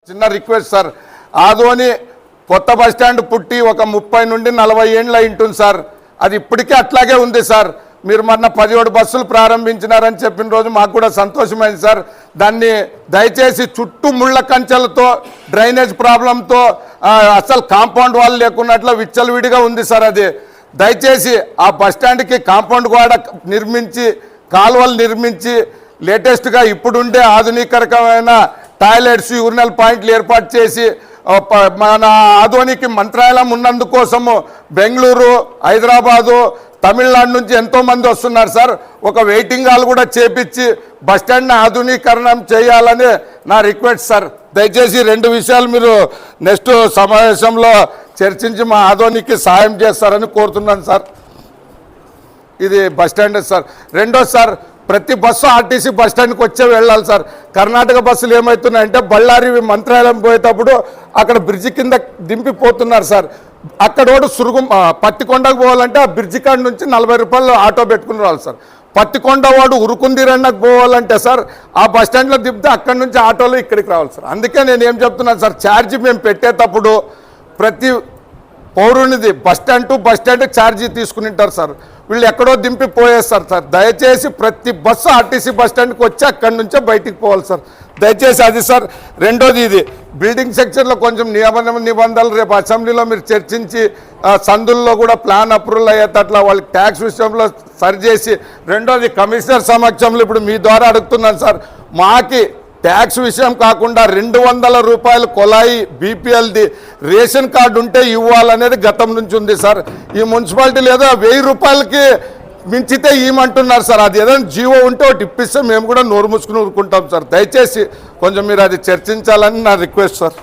చిన్న request sir, Adoni కొత్త bus stand పుట్టి ఒక 30 నుండి 40 ఏళ్ళు అయింటుంది సార్. అది ఇప్పటికీ అట్లాగే ఉంది సార్. మీరు మొన్న 17 బస్సులు ప్రారంభించినారని చెప్పిన రోజు మాకు కూడా సంతోషమైంది సార్. దాన్ని దయచేసి చుట్టూ ముళ్ళ కంచెలతో డ్రైనేజ్ ప్రాబ్లంతో అసలు కాంపౌండ్ వాల్ లేకున్నట్లు విచ్చలవిడిగా ఉంది సార్. అది దయచేసి ఆ బస్టాండ్కి కాంపౌండ్ గోడ నిర్మించి కాలువలు నిర్మించి లేటెస్ట్గా ఇప్పుడుండే ఆధునికరకమైన టాయిలెట్స్ యూరినల్ పాయింట్లు ఏర్పాటు చేసి మన ఆదోనికి మంత్రాలయం ఉన్నందుకోసము బెంగళూరు హైదరాబాదు తమిళనాడు నుంచి ఎంతోమంది వస్తున్నారు సార్. ఒక వెయిటింగ్ హాల్ కూడా చేపించి బస్టాండ్ని ఆధునీకరణం చేయాలని నా రిక్వెస్ట్ సార్. దయచేసి 2 విషయాలు మీరు నెక్స్ట్ సమావేశంలో చర్చించి మా ఆదోనికి సహాయం చేస్తారని కోరుతున్నాను సార్. ఇది బస్టాండ్ సార్. రెండోది సార్, ప్రతి బస్సు ఆర్టీసీ బస్టాండ్కి వచ్చే వెళ్ళాలి సార్. కర్ణాటక బస్సులు ఏమవుతున్నాయంటే బళ్ళారి మంత్రాలయం పోయేటప్పుడు అక్కడ బ్రిడ్జి కింద దింపిపోతున్నారు సార్. అక్కడోడు పత్తికొండకు పోవాలంటే ఆ బ్రిడ్జి కాడ నుంచి 40 రూపాయలు ఆటో పెట్టుకుని రావాలి సార్. పత్తికొండ వాడు ఉరుకుందిరన్నకు పోవాలంటే సార్ ఆ బస్టాండ్లో దింపితే అక్కడి నుంచి ఆటోలో ఇక్కడికి రావాలి సార్. అందుకే నేను ఏం చెప్తున్నాను సార్, ఛార్జీ మేము పెట్టేటప్పుడు ప్రతి పౌరునిది బస్టాండ్ టు బస్టాండ్ ఛార్జీ తీసుకునింటారు సార్. వీళ్ళు ఎక్కడో దింపి పోయేస్తారు సార్. దయచేసి ప్రతి బస్సు ఆర్టీసీ బస్టాండ్కి వచ్చి అక్కడి నుంచే బయటికి పోవాలి సార్. దయచేసి అది సార్. రెండోది, ఇది బిల్డింగ్ సెక్షన్లో కొంచెం నిబంధనలు రేపు అసెంబ్లీలో మీరు చర్చించి సందుల్లో కూడా ప్లాన్ అప్రూవల్ అయ్యేటట్లా వాళ్ళకి ట్యాక్స్ విషయంలో సరిచేసి, రెండోది కమిషనర్ సమక్షంలో ఇప్పుడు మీ ద్వారా అడుగుతున్నాను సార్, మాకి ట్యాక్స్ విషయం కాకుండా 200 రూపాయలు కొలాయి బీపీఎల్ది రేషన్ కార్డు ఉంటే ఇవ్వాలనేది గతం నుంచి ఉంది సార్. ఈ మున్సిపాలిటీలు ఏదో 1000 రూపాయలకి మించితే ఇవ్వమంటున్నారు సార్. అది ఏదైనా జీవో ఉంటే ఒకటి ఇప్పిస్తే మేము కూడా నోరు మూసుకుని ఊరుకుంటాం సార్. దయచేసి కొంచెం మీరు అది చర్చించాలని నా రిక్వెస్ట్ సార్.